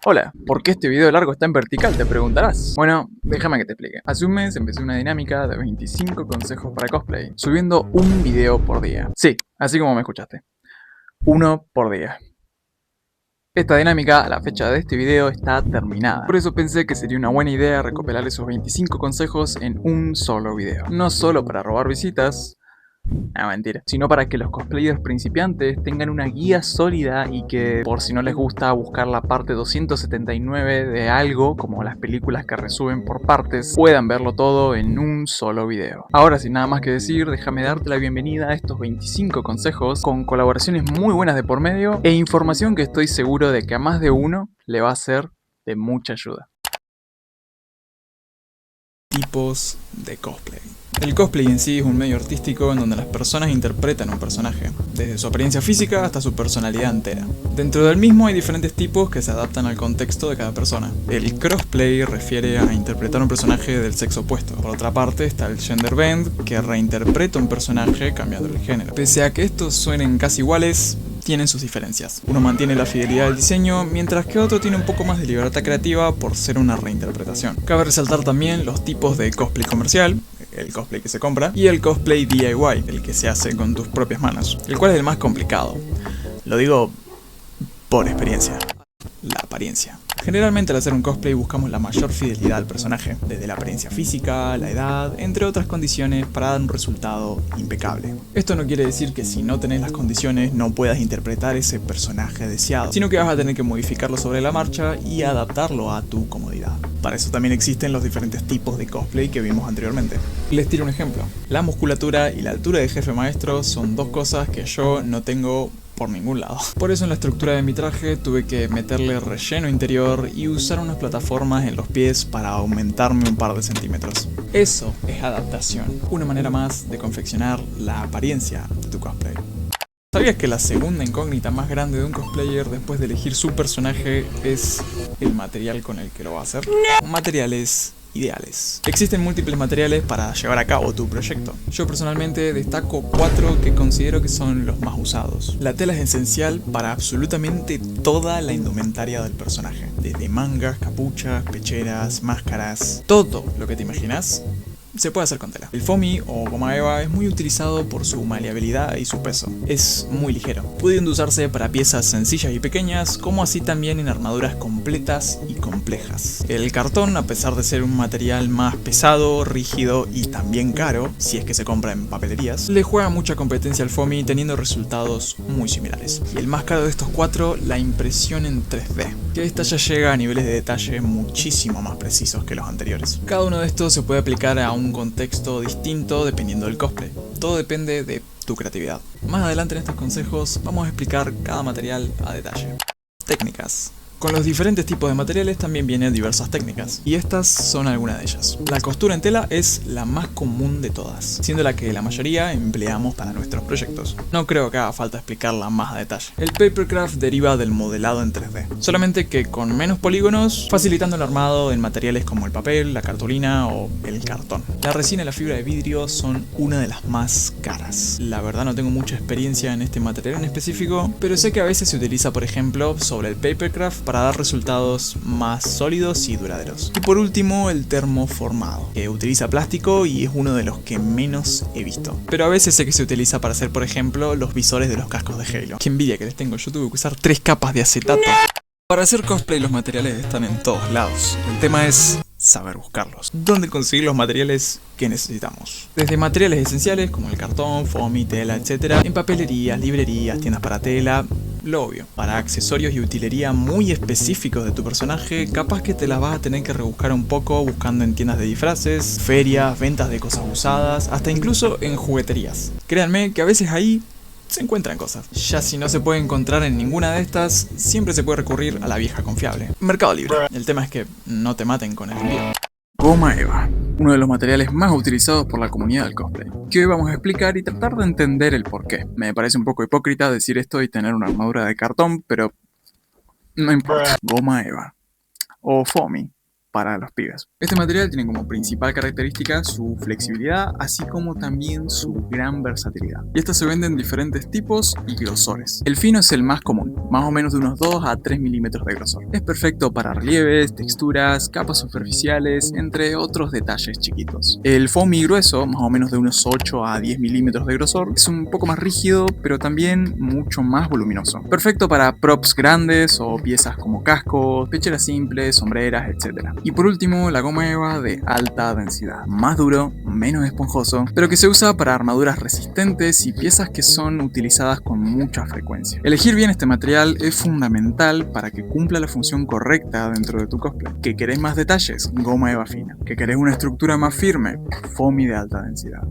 Hola, ¿por qué este video largo está en vertical? Te preguntarás. Bueno, déjame que te explique. Hace un mes empecé una dinámica de 25 consejos para cosplay, subiendo un video por día. Sí, así como me escuchaste. Uno por día. Esta dinámica, a la fecha de este video, está terminada. Por eso pensé que sería una buena idea recopilar esos 25 consejos en un solo video. No solo para robar visitas, no, mentira. Sino para que los cosplayers principiantes tengan una guía sólida y que, por si no les gusta buscar la parte 279 de algo, como las películas que resuben por partes, puedan verlo todo en un solo video. Ahora, sin nada más que decir, déjame darte la bienvenida a estos 25 consejos con colaboraciones muy buenas de por medio e información que estoy seguro de que a más de uno le va a ser de mucha ayuda. Tipos de cosplay. El cosplay en sí es un medio artístico en donde las personas interpretan un personaje, desde su apariencia física hasta su personalidad entera. Dentro del mismo hay diferentes tipos que se adaptan al contexto de cada persona. El crossplay refiere a interpretar un personaje del sexo opuesto. Por otra parte está el gender bend, que reinterpreta un personaje cambiando el género. Pese a que estos suenen casi iguales, tienen sus diferencias. Uno mantiene la fidelidad del diseño, mientras que otro tiene un poco más de libertad creativa por ser una reinterpretación. Cabe resaltar también los tipos de cosplay comercial, el cosplay que se compra, y el cosplay DIY, el que se hace con tus propias manos, el cual es el más complicado. Lo digo por experiencia. La apariencia. Generalmente al hacer un cosplay buscamos la mayor fidelidad al personaje, desde la apariencia física, la edad, entre otras condiciones para dar un resultado impecable. Esto no quiere decir que si no tenés las condiciones no puedas interpretar ese personaje deseado, sino que vas a tener que modificarlo sobre la marcha y adaptarlo a tu comodidad. Para eso también existen los diferentes tipos de cosplay que vimos anteriormente. Les tiro un ejemplo. La musculatura y la altura de jefe maestro son dos cosas que yo no tengo por ningún lado. Por eso en la estructura de mi traje tuve que meterle relleno interior y usar unas plataformas en los pies para aumentarme un par de centímetros. Eso es adaptación, una manera más de confeccionar la apariencia de tu cosplay. ¿Sabías que la segunda incógnita más grande de un cosplayer después de elegir su personaje es el material con el que lo va a hacer? Materiales ideales. Existen múltiples materiales para llevar a cabo tu proyecto. Yo personalmente destaco 4 que considero que son los más usados. La tela es esencial para absolutamente toda la indumentaria del personaje. Desde mangas, capuchas, pecheras, máscaras, todo lo que te imaginas se puede hacer con tela. El foamy o goma eva es muy utilizado por su maleabilidad y su peso. Es muy ligero, pudiendo usarse para piezas sencillas y pequeñas, como así también en armaduras completas y complejas. El cartón, a pesar de ser un material más pesado, rígido y también caro, si es que se compra en papelerías, le juega mucha competencia al foamy teniendo resultados muy similares. Y el más caro de estos 4, la impresión en 3D, que esta ya llega a niveles de detalle muchísimo más precisos que los anteriores. Cada uno de estos se puede aplicar a un contexto distinto dependiendo del cosplay. Todo depende de tu creatividad. Más adelante en estos consejos vamos a explicar cada material a detalle. Técnicas. Con los diferentes tipos de materiales también vienen diversas técnicas, y estas son algunas de ellas. La costura en tela es la más común de todas, siendo la que la mayoría empleamos para nuestros proyectos. No creo que haga falta explicarla más a detalle. El papercraft deriva del modelado en 3D, solamente que con menos polígonos, facilitando el armado en materiales como el papel, la cartulina o el cartón. La resina y la fibra de vidrio son una de las más caras. La verdad no tengo mucha experiencia en este material en específico, pero sé que a veces se utiliza, por ejemplo, sobre el papercraft para dar resultados más sólidos y duraderos. Y por último, el termoformado, que utiliza plástico y es uno de los que menos he visto. Pero a veces sé que se utiliza para hacer, por ejemplo, los visores de los cascos de Halo. Qué envidia que les tengo, yo tuve que usar 3 capas de acetato. Para hacer cosplay los materiales están en todos lados. El tema es saber buscarlos. ¿Dónde conseguir los materiales que necesitamos? Desde materiales esenciales como el cartón, foamy, tela, etc. En papelerías, librerías, tiendas para tela, lo obvio. Para accesorios y utilería muy específicos de tu personaje, capaz que te las vas a tener que rebuscar un poco buscando en tiendas de disfraces, ferias, ventas de cosas usadas, hasta incluso en jugueterías. Créanme que a veces ahí se encuentran cosas. Ya si no se puede encontrar en ninguna de estas, siempre se puede recurrir a la vieja confiable, Mercado Libre. El tema es que no te maten con el envío. Goma eva, uno de los materiales más utilizados por la comunidad del cosplay, que hoy vamos a explicar y tratar de entender el porqué. Me parece un poco hipócrita decir esto y tener una armadura de cartón, pero no importa. Goma eva, o foamy, para los pibes. Este material tiene como principal característica su flexibilidad, así como también su gran versatilidad. Y estas se venden en diferentes tipos y grosores. El fino es el más común, más o menos de unos 2 a 3 milímetros de grosor. Es perfecto para relieves, texturas, capas superficiales, entre otros detalles chiquitos. El foamy grueso, más o menos de unos 8 a 10 milímetros de grosor, es un poco más rígido, pero también mucho más voluminoso. Perfecto para props grandes o piezas como cascos, pecheras simples, sombreras, etc. Y por último, la goma eva de alta densidad. Más duro, menos esponjoso, pero que se usa para armaduras resistentes y piezas que son utilizadas con mucha frecuencia. Elegir bien este material es fundamental para que cumpla la función correcta dentro de tu cosplay. ¿Que querés más detalles? Goma eva fina. ¿Que querés una estructura más firme? Foamy de alta densidad.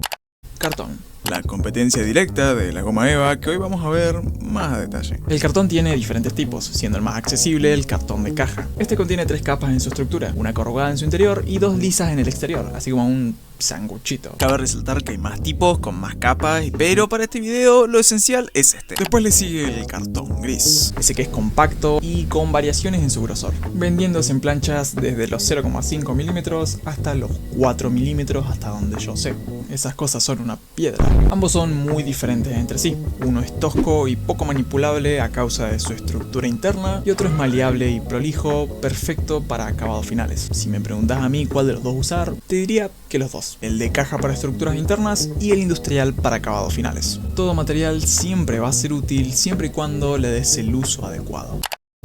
Cartón. La competencia directa de la goma eva que hoy vamos a ver más a detalle. El cartón tiene diferentes tipos, siendo el más accesible el cartón de caja. Este contiene 3 capas en su estructura, una corrugada en su interior y 2 lisas en el exterior, así como un sanguchito. Cabe resaltar que hay más tipos con más capas, pero para este video lo esencial es este. Después le sigue el cartón gris, ese que es compacto y con variaciones en su grosor, vendiéndose en planchas desde los 0,5 milímetros hasta los 4 milímetros, hasta donde yo sé. Esas cosas son una piedra. Ambos son muy diferentes entre sí. Uno es tosco y poco manipulable a causa de su estructura interna, y otro es maleable y prolijo, perfecto para acabados finales. Si me preguntas a mí cuál de los dos usar, te diría que los dos. El de caja para estructuras internas y el industrial para acabados finales. Todo material siempre va a ser útil siempre y cuando le des el uso adecuado.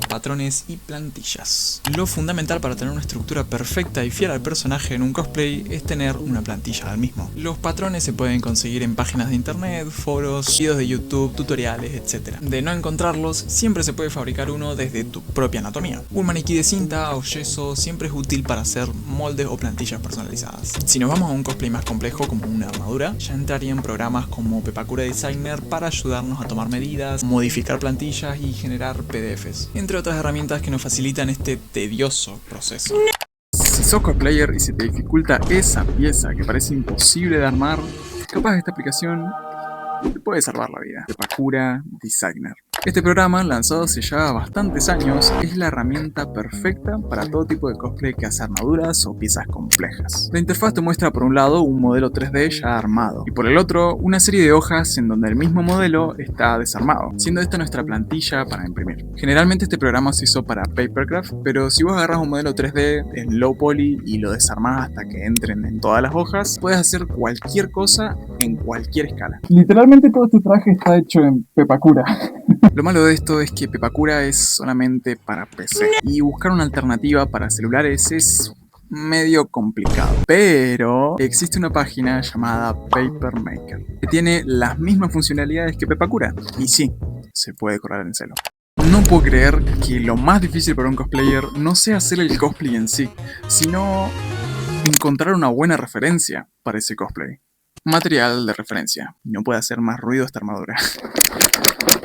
Patrones y plantillas. Lo fundamental para tener una estructura perfecta y fiel al personaje en un cosplay es tener una plantilla del mismo. Los patrones se pueden conseguir en páginas de internet, foros, videos de YouTube, tutoriales, etc. De no encontrarlos, siempre se puede fabricar uno desde tu propia anatomía. Un maniquí de cinta o yeso siempre es útil para hacer moldes o plantillas personalizadas. Si nos vamos a un cosplay más complejo como una armadura, ya entrarían programas como Pepakura Designer para ayudarnos a tomar medidas, modificar plantillas y generar PDFs, entre otras herramientas que nos facilitan este tedioso proceso. Si sos cosplayer y se te dificulta esa pieza que parece imposible de armar, capaz esta aplicación te puede salvar la vida. Pepakura Designer. Este programa, lanzado hace ya bastantes años, es la herramienta perfecta para todo tipo de cosplay que hace armaduras o piezas complejas. La interfaz te muestra por un lado un modelo 3D ya armado, y por el otro una serie de hojas en donde el mismo modelo está desarmado, siendo esta nuestra plantilla para imprimir. Generalmente este programa se hizo para Papercraft, pero si vos agarras un modelo 3D en low poly y lo desarmás hasta que entren en todas las hojas, puedes hacer cualquier cosa en cualquier escala. Literalmente todo este traje está hecho en Pepakura. Lo malo de esto es que Pepakura es solamente para PC, y buscar una alternativa para celulares es medio complicado. Pero existe una página llamada Papermaker que tiene las mismas funcionalidades que Pepakura, y sí, se puede correr en celo. No puedo creer que lo más difícil para un cosplayer no sea hacer el cosplay en sí, sino encontrar una buena referencia para ese cosplay. Material de referencia. No puede hacer más ruido esta armadura.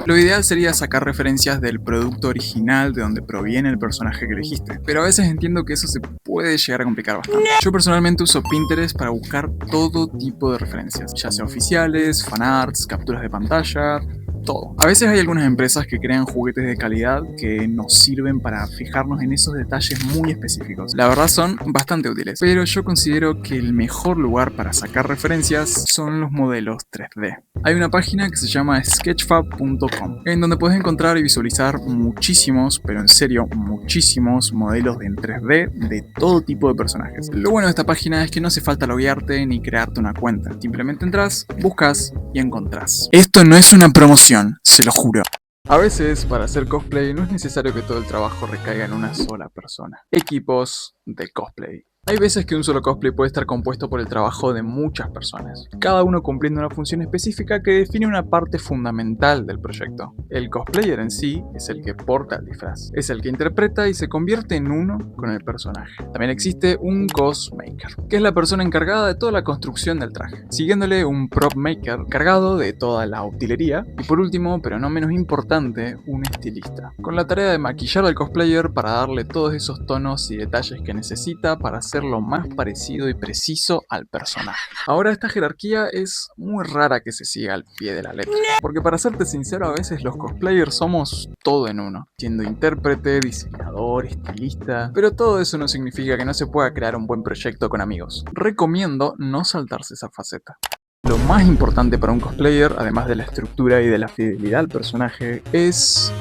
Lo ideal sería sacar referencias del producto original de donde proviene el personaje que elegiste, pero a veces entiendo que eso se puede llegar a complicar bastante. Yo personalmente uso Pinterest para buscar todo tipo de referencias, ya sea oficiales, fanarts, capturas de pantalla, todo. A veces hay algunas empresas que crean juguetes de calidad que nos sirven para fijarnos en esos detalles muy específicos. La verdad son bastante útiles, pero yo considero que el mejor lugar para sacar referencias son los modelos 3D. Hay una página que se llama sketchfab.com, en donde puedes encontrar y visualizar muchísimos, pero en serio muchísimos modelos en 3D de todo tipo de personajes. Lo bueno de esta página es que no hace falta loguearte ni crearte una cuenta, simplemente entras, buscas y encontrás. Esto no es una promoción, se lo juro. A veces, para hacer cosplay, no es necesario que todo el trabajo recaiga en una sola persona. Equipos de cosplay. Hay veces que un solo cosplay puede estar compuesto por el trabajo de muchas personas, cada uno cumpliendo una función específica que define una parte fundamental del proyecto. El cosplayer en sí es el que porta el disfraz, es el que interpreta y se convierte en uno con el personaje. También existe un ghost maker, que es la persona encargada de toda la construcción del traje, siguiéndole un prop maker encargado de toda la utilería, y por último, pero no menos importante, un estilista, con la tarea de maquillar al cosplayer para darle todos esos tonos y detalles que necesita para hacer ser lo más parecido y preciso al personaje. Ahora, esta jerarquía es muy rara que se siga al pie de la letra, porque para serte sincero, a veces los cosplayers somos todo en uno, siendo intérprete, diseñador, estilista, pero todo eso no significa que no se pueda crear un buen proyecto con amigos. Recomiendo no saltarse esa faceta. Lo más importante para un cosplayer, además de la estructura y de la fidelidad al personaje, es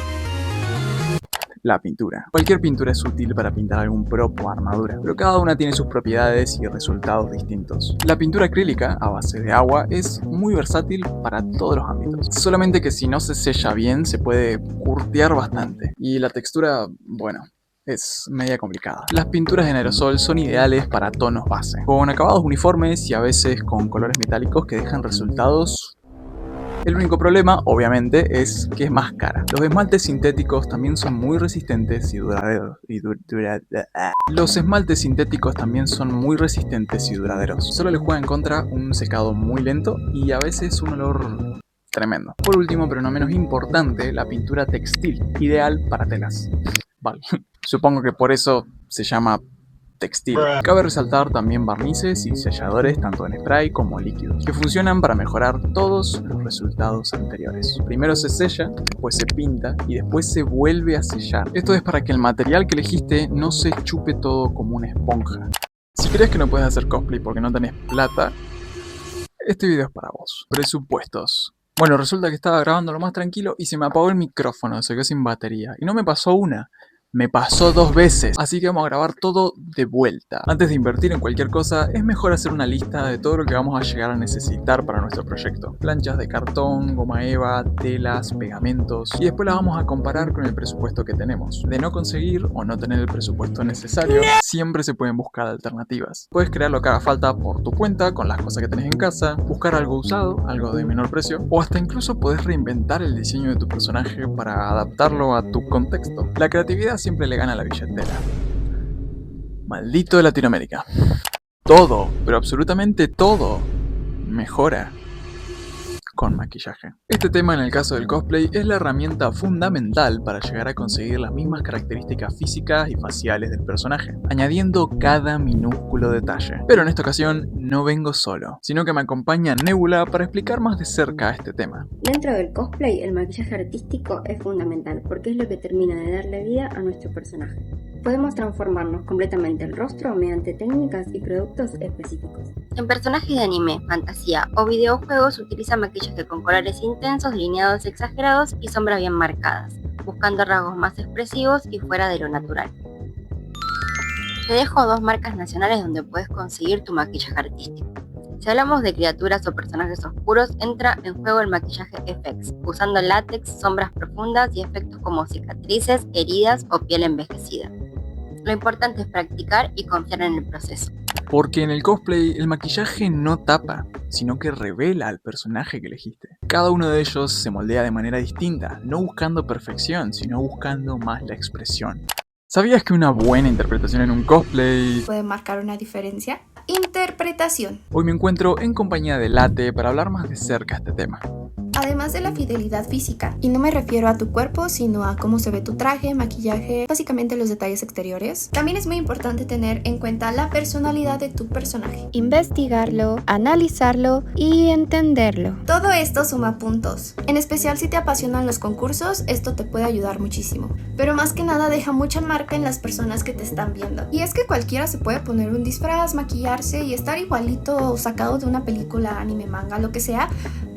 la pintura. Cualquier pintura es útil para pintar algún prop o armadura, pero cada una tiene sus propiedades y resultados distintos. La pintura acrílica, a base de agua, es muy versátil para todos los ámbitos. Solamente que si no se sella bien, se puede curtear bastante. Y la textura, bueno, es media complicada. Las pinturas en aerosol son ideales para tonos base, con acabados uniformes y a veces con colores metálicos que dejan resultados. El único problema, obviamente, es que es más cara. Los esmaltes sintéticos también son muy resistentes y duraderos. Los esmaltes sintéticos también son muy resistentes y duraderos. Solo les juega en contra un secado muy lento y a veces un olor tremendo. Por último, pero no menos importante, la pintura textil, ideal para telas. Vale, supongo que por eso se llama textil. Cabe resaltar también barnices y selladores tanto en spray como líquidos, que funcionan para mejorar todos los resultados anteriores. Primero se sella, después se pinta y después se vuelve a sellar. Esto es para que el material que elegiste no se chupe todo como una esponja. Si crees que no puedes hacer cosplay porque no tenés plata, este video es para vos. Presupuestos. Bueno, resulta que estaba grabando lo más tranquilo y se me apagó el micrófono, se quedó sin batería. Y no me pasó una, me pasó 2 veces, así que vamos a grabar todo de vuelta. Antes de invertir en cualquier cosa, es mejor hacer una lista de todo lo que vamos a llegar a necesitar para nuestro proyecto. Planchas de cartón, goma eva, telas, pegamentos, y después las vamos a comparar con el presupuesto que tenemos. De no conseguir o no tener el presupuesto necesario, siempre se pueden buscar alternativas. Puedes crear lo que haga falta por tu cuenta, con las cosas que tenés en casa, buscar algo usado, algo de menor precio, o hasta incluso podés reinventar el diseño de tu personaje para adaptarlo a tu contexto. La creatividad siempre le gana a la billetera. Maldito Latinoamérica. Todo, pero absolutamente todo, mejora con maquillaje. Este tema en el caso del cosplay es la herramienta fundamental para llegar a conseguir las mismas características físicas y faciales del personaje, añadiendo cada minúsculo detalle. Pero en esta ocasión no vengo solo, sino que me acompaña Nebula para explicar más de cerca este tema. Dentro del cosplay, el maquillaje artístico es fundamental porque es lo que termina de darle vida a nuestro personaje. Podemos transformarnos completamente el rostro mediante técnicas y productos específicos. En personajes de anime, fantasía o videojuegos se utiliza maquillaje con colores intensos, lineados exagerados y sombras bien marcadas, buscando rasgos más expresivos y fuera de lo natural. Te dejo 2 marcas nacionales donde puedes conseguir tu maquillaje artístico. Si hablamos de criaturas o personajes oscuros, entra en juego el maquillaje FX, usando látex, sombras profundas y efectos como cicatrices, heridas o piel envejecida. Lo importante es practicar y confiar en el proceso. Porque en el cosplay el maquillaje no tapa, sino que revela al personaje que elegiste. Cada uno de ellos se moldea de manera distinta, no buscando perfección, sino buscando más la expresión. ¿Sabías que una buena interpretación en un cosplay puede marcar una diferencia? Interpretación. Hoy me encuentro en compañía de Late para hablar más de cerca este tema. Además de la fidelidad física, y no me refiero a tu cuerpo, sino a cómo se ve tu traje, maquillaje, básicamente los detalles exteriores. También es muy importante tener en cuenta la personalidad de tu personaje. Investigarlo, analizarlo y entenderlo. Todo esto suma puntos. En especial si te apasionan los concursos, esto te puede ayudar muchísimo. Pero más que nada deja mucha marca en las personas que te están viendo. Y es que cualquiera se puede poner un disfraz, maquillarse y estar igualito sacado de una película, anime, manga, lo que sea.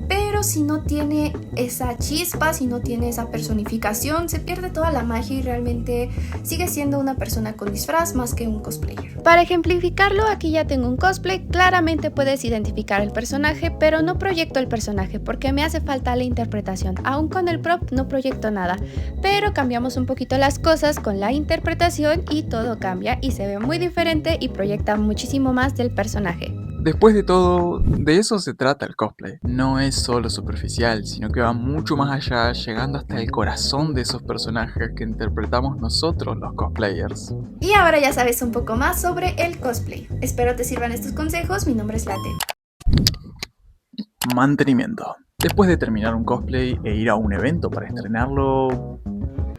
Pero si no tiene esa chispa, si no tiene esa personificación, se pierde toda la magia y realmente sigue siendo una persona con disfraz más que un cosplayer. Para ejemplificarlo, aquí ya tengo un cosplay. Claramente puedes identificar el personaje, pero no proyecto el personaje porque me hace falta la interpretación. Aún con el prop no proyecto nada, pero cambiamos un poquito las cosas con la interpretación y todo cambia y se ve muy diferente y proyecta muchísimo más del personaje. Después de todo, de eso se trata el cosplay. No es solo superficial, sino que va mucho más allá, llegando hasta el corazón de esos personajes que interpretamos nosotros los cosplayers. Y ahora ya sabes un poco más sobre el cosplay. Espero te sirvan estos consejos, mi nombre es Late. Mantenimiento. Después de terminar un cosplay e ir a un evento para estrenarlo,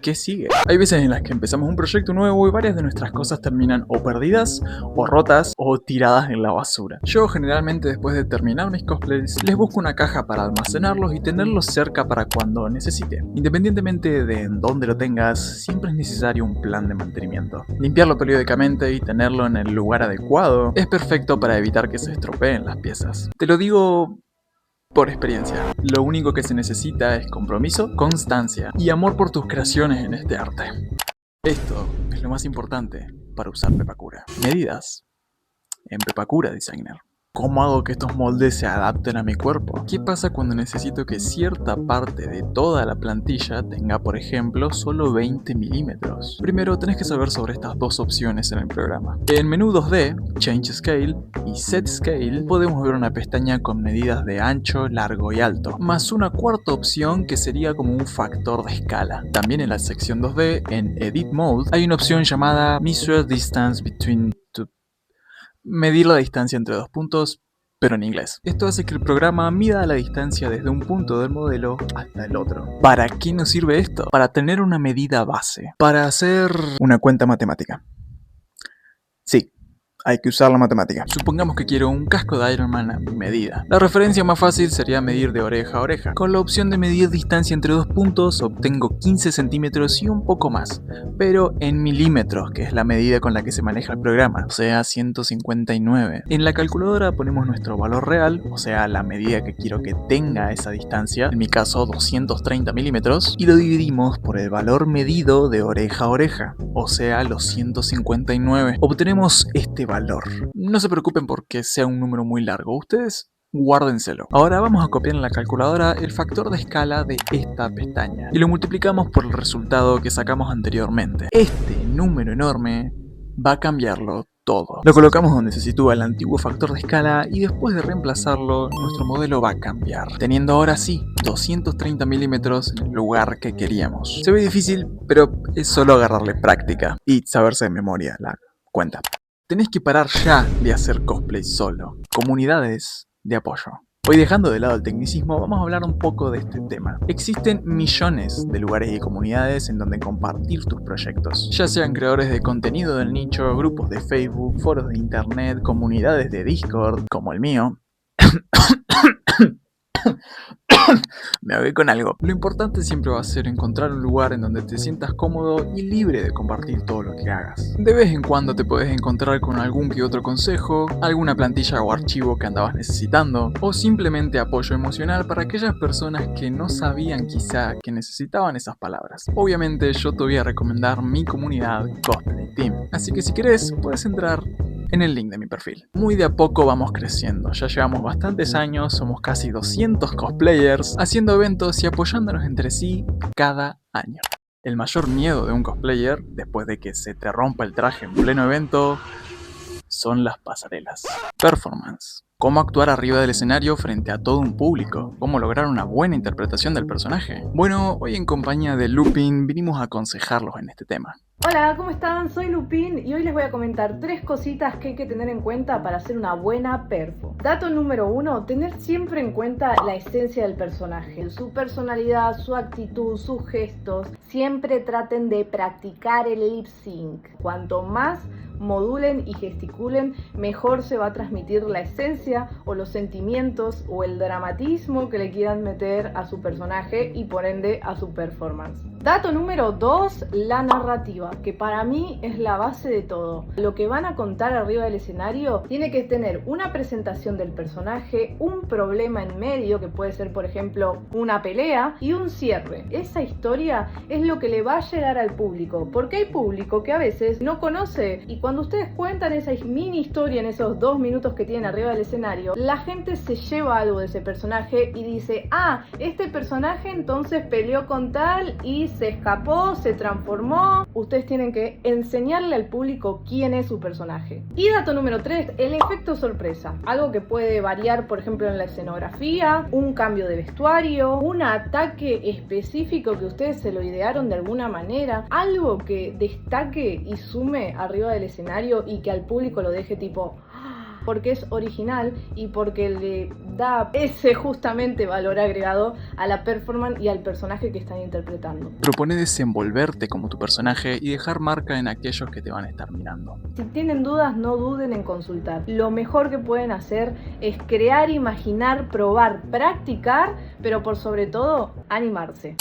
¿qué sigue? Hay veces en las que empezamos un proyecto nuevo y varias de nuestras cosas terminan o perdidas, o rotas, o tiradas en la basura. Yo generalmente después de terminar mis cosplays, les busco una caja para almacenarlos y tenerlos cerca para cuando necesite. Independientemente de en dónde lo tengas, siempre es necesario un plan de mantenimiento. Limpiarlo periódicamente y tenerlo en el lugar adecuado es perfecto para evitar que se estropeen las piezas. Te lo digo por experiencia. Lo único que se necesita es compromiso, constancia y amor por tus creaciones en este arte. Esto es lo más importante para usar Pepakura. Medidas en Pepakura Designer. ¿Cómo hago que estos moldes se adapten a mi cuerpo? ¿Qué pasa cuando necesito que cierta parte de toda la plantilla tenga, por ejemplo, solo 20 milímetros? Primero tenés que saber sobre estas dos opciones en el programa. En menú 2D, Change Scale y Set Scale, podemos ver una pestaña con medidas de ancho, largo y alto, más una cuarta opción que sería como un factor de escala. También en la sección 2D, en Edit Mode, hay una opción llamada Measure Distance Between Two. Medir la distancia entre dos puntos, pero en inglés. Esto hace que el programa mida la distancia desde un punto del modelo hasta el otro. ¿Para qué nos sirve esto? Para tener una medida base. Para hacer una cuenta matemática. Sí. Hay que usar la matemática. Supongamos que quiero un casco de Iron Man a mi medida. La referencia más fácil sería medir de oreja a oreja. Con la opción de medir distancia entre dos puntos obtengo 15 centímetros y un poco más, pero en milímetros, que es la medida con la que se maneja el programa, o sea 159. En la calculadora ponemos nuestro valor real, o sea la medida que quiero que tenga esa distancia, en mi caso 230 milímetros, y lo dividimos por el valor medido de oreja a oreja, o sea los 159. Obtenemos este valor. No se preocupen porque sea un número muy largo, ustedes guárdenselo. Ahora vamos a copiar en la calculadora el factor de escala de esta pestaña y lo multiplicamos por el resultado que sacamos anteriormente. Este número enorme va a cambiarlo todo. Lo colocamos donde se sitúa el antiguo factor de escala y después de reemplazarlo, nuestro modelo va a cambiar, teniendo ahora sí 230 milímetros en el lugar que queríamos. Se ve difícil, pero es solo agarrarle práctica y saberse de memoria la cuenta. Tenés que parar ya de hacer cosplay solo. Comunidades de apoyo. Hoy, dejando de lado el tecnicismo, vamos a hablar un poco de este tema. Existen millones de lugares y comunidades en donde compartir tus proyectos, ya sean creadores de contenido del nicho, grupos de Facebook, foros de internet, comunidades de Discord, como el mío. Me ahogué con algo. Lo importante siempre va a ser encontrar un lugar en donde te sientas cómodo y libre de compartir todo lo que hagas. De vez en cuando te puedes encontrar con algún que otro consejo, alguna plantilla o archivo que andabas necesitando, o simplemente apoyo emocional para aquellas personas que no sabían quizá que necesitaban esas palabras. Obviamente yo te voy a recomendar mi comunidad Cosplay Team, así que si querés puedes entrar en el link de mi perfil. Muy de a poco vamos creciendo, ya llevamos bastantes años, somos casi 200 cosplayers, haciendo eventos y apoyándonos entre sí cada año. El mayor miedo de un cosplayer, después de que se te rompa el traje en pleno evento, son las pasarelas. Performance. Cómo actuar arriba del escenario frente a todo un público. Cómo lograr una buena interpretación del personaje. Bueno, hoy en compañía de Lupin vinimos a aconsejarlos en este tema. Hola, ¿cómo están? Soy Lupin y hoy les voy a comentar 3 cositas que hay que tener en cuenta para hacer una buena perfo. Dato número 1, tener siempre en cuenta la esencia del personaje, su personalidad, su actitud, sus gestos. Siempre traten de practicar el lip sync. Cuanto más modulen y gesticulen, mejor se va a transmitir la esencia o los sentimientos o el dramatismo que le quieran meter a su personaje y por ende a su performance. Dato número 2, la narrativa, que para mí es la base de todo. Lo que van a contar arriba del escenario tiene que tener una presentación del personaje, un problema en medio, que puede ser por ejemplo una pelea, y un cierre. Esa historia es lo que le va a llegar al público, porque hay público que a veces no conoce, y cuando ustedes cuentan esa mini historia en esos 2 minutos que tienen arriba del escenario, la gente se lleva algo de ese personaje y dice, ah, este personaje entonces peleó con tal y se escapó, se transformó. Ustedes tienen que enseñarle al público quién es su personaje. Y dato número 3, el efecto sorpresa. Algo que puede variar, por ejemplo, en la escenografía, un cambio de vestuario, un ataque específico que ustedes se lo idearon de alguna manera, algo que destaque y sume arriba del escenario y que al público lo deje tipo... porque es original y porque le da ese justamente valor agregado a la performance y al personaje que están interpretando. Propone desenvolverte como tu personaje y dejar marca en aquellos que te van a estar mirando. Si tienen dudas, no duden en consultar. Lo mejor que pueden hacer es crear, imaginar, probar, practicar, pero por sobre todo, animarse.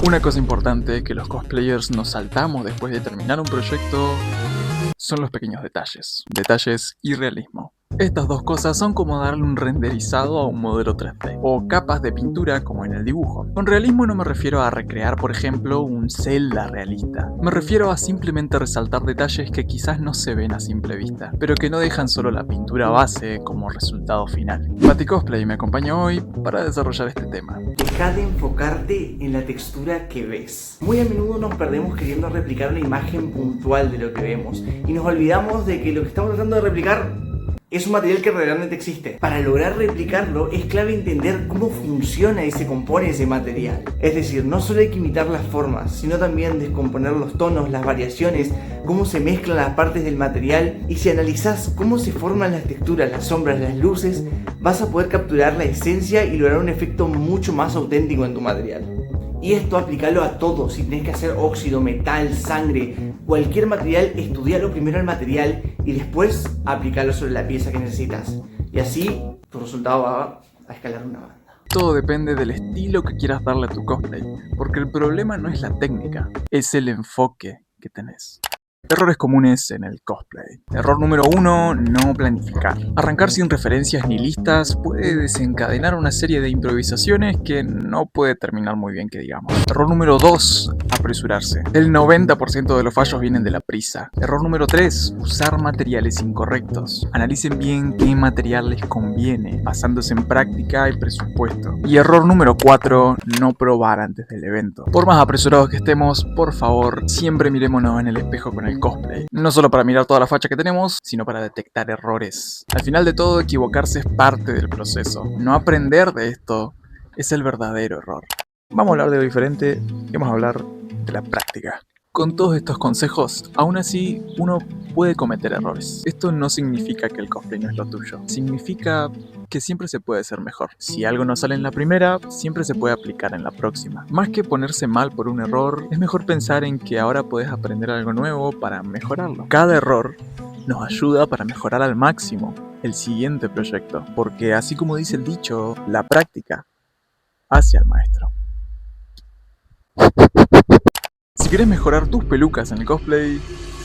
Una cosa importante que los cosplayers nos saltamos después de terminar un proyecto son los pequeños detalles. Detalles y realismo. Estas dos cosas son como darle un renderizado a un modelo 3D, o capas de pintura como en el dibujo. Con realismo no me refiero a recrear, por ejemplo, un Zelda realista. Me refiero a simplemente resaltar detalles que quizás no se ven a simple vista, pero que no dejan solo la pintura base como resultado final. Pati Cosplay me acompaña hoy para desarrollar este tema. Deja de enfocarte en la textura que ves. Muy a menudo nos perdemos queriendo replicar una imagen puntual de lo que vemos y nos olvidamos de que lo que estamos tratando de replicar es un material que realmente existe. Para lograr replicarlo es clave entender cómo funciona y se compone ese material. Es decir, no solo hay que imitar las formas, sino también descomponer los tonos, las variaciones, cómo se mezclan las partes del material, y si analizás cómo se forman las texturas, las sombras, las luces, vas a poder capturar la esencia y lograr un efecto mucho más auténtico en tu material. Y esto aplicarlo a todo. Si tenés que hacer óxido, metal, sangre, cualquier material, estudiarlo primero el material y después aplicarlo sobre la pieza que necesitas. Y así tu resultado va a escalar una banda. Todo depende del estilo que quieras darle a tu cosplay, porque el problema no es la técnica, es el enfoque que tenés. Errores comunes en el cosplay. Error número 1, no planificar. Arrancar sin referencias ni listas puede desencadenar una serie de improvisaciones que no puede terminar muy bien, que digamos. Error número 2, apresurarse. El 90% de los fallos vienen de la prisa. Error número 3, usar materiales incorrectos. Analicen bien qué material les conviene, basándose en práctica y presupuesto. Y error número 4, no probar antes del evento. Por más apresurados que estemos, por favor, siempre mirémonos en el espejo con el cosplay. No solo para mirar toda la facha que tenemos, sino para detectar errores. Al final de todo, equivocarse es parte del proceso. No aprender de esto es el verdadero error. Vamos a hablar de lo diferente y vamos a hablar de la práctica. Con todos estos consejos, aún así, uno puede cometer errores. Esto no significa que el cosplay no es lo tuyo. Significa que siempre se puede ser mejor. Si algo no sale en la primera, siempre se puede aplicar en la próxima. Más que ponerse mal por un error, es mejor pensar en que ahora puedes aprender algo nuevo para mejorarlo. Cada error nos ayuda para mejorar al máximo el siguiente proyecto, porque así como dice el dicho, la práctica hace al maestro. Si quieres mejorar tus pelucas en el cosplay,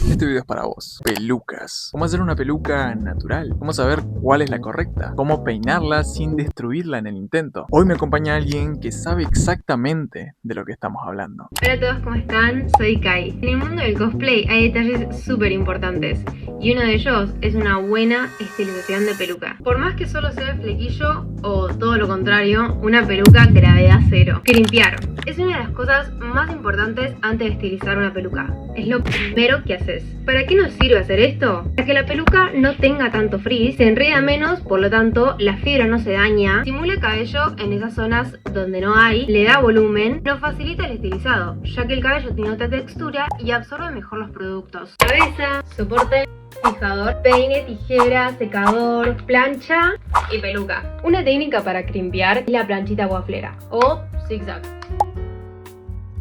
este video es para vos. Pelucas. ¿Cómo hacer una peluca natural? ¿Cómo saber cuál es la correcta? ¿Cómo peinarla sin destruirla en el intento? Hoy me acompaña alguien que sabe exactamente de lo que estamos hablando. Hola a todos, ¿cómo están? Soy Kai. En el mundo del cosplay hay detalles súper importantes y uno de ellos es una buena estilización de peluca. Por más que solo sea flequillo o todo lo contrario, una peluca gravedad cero. Crimpear es una de las cosas más importantes antes de estilizar una peluca. Es lo primero que haces. ¿Para qué nos sirve hacer esto? Para que la peluca no tenga tanto frizz, se enreda menos, por lo tanto la fibra no se daña, simula cabello en esas zonas donde no hay, le da volumen, nos facilita el estilizado, ya que el cabello tiene otra textura y absorbe mejor los productos. Cabeza, soporte, fijador, peine, tijera, secador, plancha y peluca. Una técnica para crimpear es la planchita guaflera o zigzag.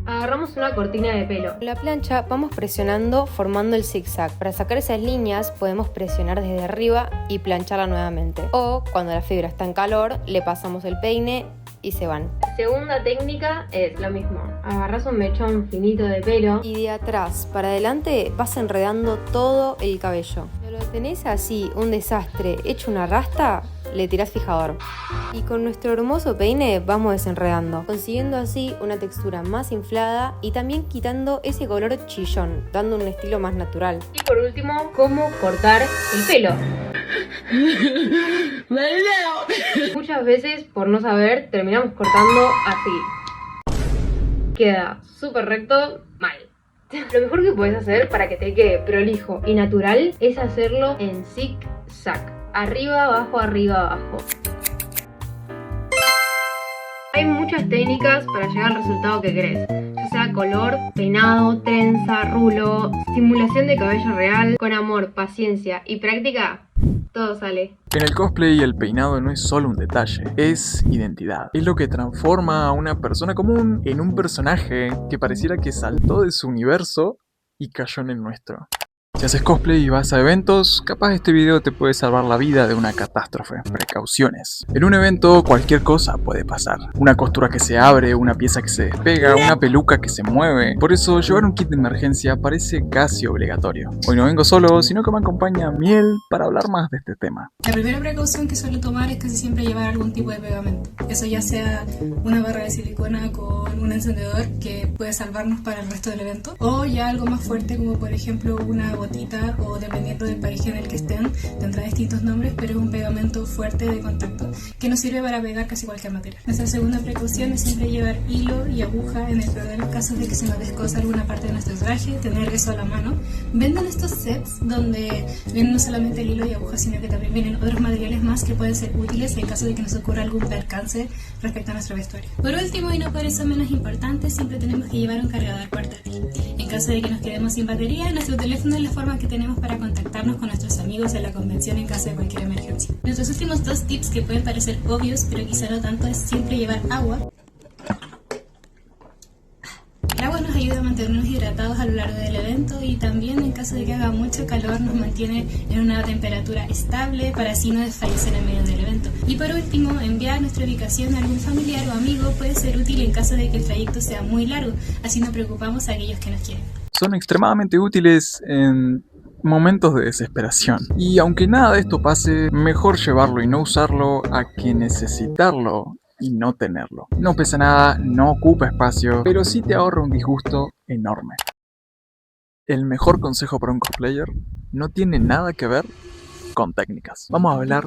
Agarramos una cortina de pelo. Con la plancha vamos presionando formando el zigzag. Para sacar esas líneas podemos presionar desde arriba y plancharla nuevamente. O cuando la fibra está en calor le pasamos el peine y se van. Segunda técnica es lo mismo. Agarras un mechón finito de pelo y de atrás para adelante vas enredando todo el cabello. Cuando lo tenés así, un desastre, hecho una rasta, le tirás fijador. Y con nuestro hermoso peine vamos desenredando, consiguiendo así una textura más inflada y también quitando ese color chillón, dando un estilo más natural. Y por último, cómo cortar el pelo. Muchas veces, por no saber, terminamos cortando así. Queda súper recto, mal. Lo mejor que puedes hacer para que te quede prolijo y natural es hacerlo en zig-zag. Arriba, abajo, arriba, abajo. Hay muchas técnicas para llegar al resultado que querés, ya sea color, peinado, trenza, rulo, simulación de cabello real. Con amor, paciencia y práctica, todo sale. En el cosplay el peinado no es solo un detalle, es identidad. Es lo que transforma a una persona común en un personaje que pareciera que saltó de su universo y cayó en el nuestro. Si haces cosplay y vas a eventos, capaz este video te puede salvar la vida de una catástrofe. Precauciones. En un evento cualquier cosa puede pasar. Una costura que se abre, una pieza que se despega, una peluca que se mueve. Por eso llevar un kit de emergencia parece casi obligatorio. Hoy no vengo solo, sino que me acompaña Miel para hablar más de este tema. La primera precaución que suelo tomar es casi siempre llevar algún tipo de pegamento. Eso ya sea una barra de silicona con un encendedor que puede salvarnos para el resto del evento, o ya algo más fuerte como por ejemplo una botella o dependiendo del país en el que estén tendrá distintos nombres, pero es un pegamento fuerte de contacto que nos sirve para pegar casi cualquier materia. Nuestra segunda precaución es siempre llevar hilo y aguja en el peor de los casos de que se nos descosa alguna parte de nuestro traje, tener eso a la mano. Venden estos sets donde vienen no solamente el hilo y aguja, sino que también vienen otros materiales más que pueden ser útiles en caso de que nos ocurra algún percance respecto a nuestro vestuario. Por último, y no por eso menos importante, siempre tenemos que llevar un cargador portátil. En caso de que nos quedemos sin batería, nuestro teléfono es la forma que tenemos para contactarnos con nuestros amigos en la convención en caso de cualquier emergencia. Nuestros últimos dos tips que pueden parecer obvios, pero quizá no tanto, es siempre llevar agua. El agua nos ayuda a mantenernos hidratados a lo largo del evento y también en caso de que haga mucho calor nos mantiene en una temperatura estable para así no desfallecer en medio del evento. Y por último, enviar nuestra ubicación a algún familiar o amigo puede ser útil en caso de que el trayecto sea muy largo, así no preocupamos a aquellos que nos quieren. Son extremadamente útiles en momentos de desesperación. Y aunque nada de esto pase, mejor llevarlo y no usarlo a que necesitarlo y no tenerlo. No pesa nada, no ocupa espacio, pero sí te ahorra un disgusto enorme. El mejor consejo para un cosplayer no tiene nada que ver con técnicas. Vamos a hablar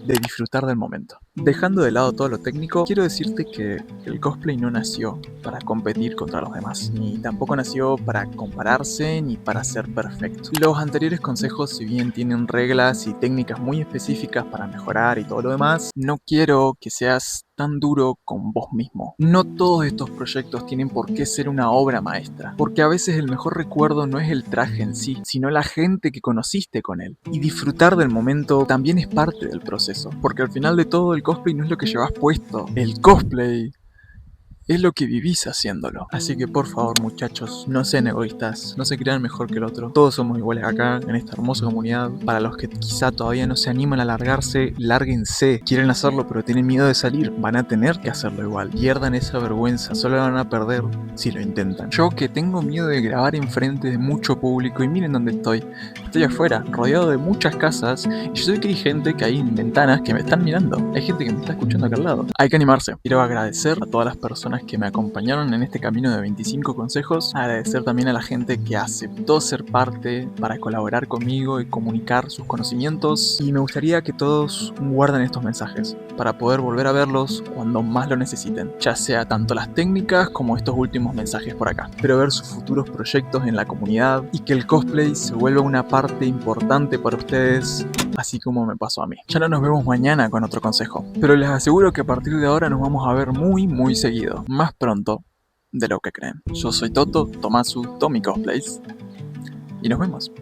de disfrutar del momento. Dejando de lado todo lo técnico, quiero decirte que el cosplay no nació para competir contra los demás, ni tampoco nació para compararse ni para ser perfecto. Los anteriores consejos, si bien tienen reglas y técnicas muy específicas para mejorar y todo lo demás, no quiero que seas tan duro con vos mismo. No todos estos proyectos tienen por qué ser una obra maestra, porque a veces el mejor recuerdo no es el traje en sí, sino la gente que conociste con él. Y disfrutar del momento también es parte del proceso, porque al final de todo el cosplay no es lo que llevas puesto, el cosplay es lo que vivís haciéndolo. Así que por favor muchachos, no sean egoístas, no se crean mejor que el otro. Todos somos iguales acá, en esta hermosa comunidad. Para los que quizá todavía no se animan a largarse, lárguense. Quieren hacerlo pero tienen miedo de salir, van a tener que hacerlo igual. Pierdan esa vergüenza, solo la van a perder si lo intentan. Yo que tengo miedo de grabar enfrente de mucho público, y miren dónde estoy. Estoy afuera, rodeado de muchas casas, y yo sé que hay gente que hay ventanas que me están mirando. Hay gente que me está escuchando acá al lado. Hay que animarse. Quiero agradecer a todas las personas que me acompañaron en este camino de 25 consejos. Agradecer también a la gente que aceptó ser parte para colaborar conmigo y comunicar sus conocimientos. Y me gustaría que todos guarden estos mensajes para poder volver a verlos cuando más lo necesiten. Ya sea tanto las técnicas como estos últimos mensajes por acá. Espero ver sus futuros proyectos en la comunidad y que el cosplay se vuelva una parte importante para ustedes, así como me pasó a mí. Ya no nos vemos mañana con otro consejo, pero les aseguro que a partir de ahora nos vamos a ver muy seguido, más pronto de lo que creen. Yo soy Toto, Tomasu, Tommy Cosplays, y nos vemos.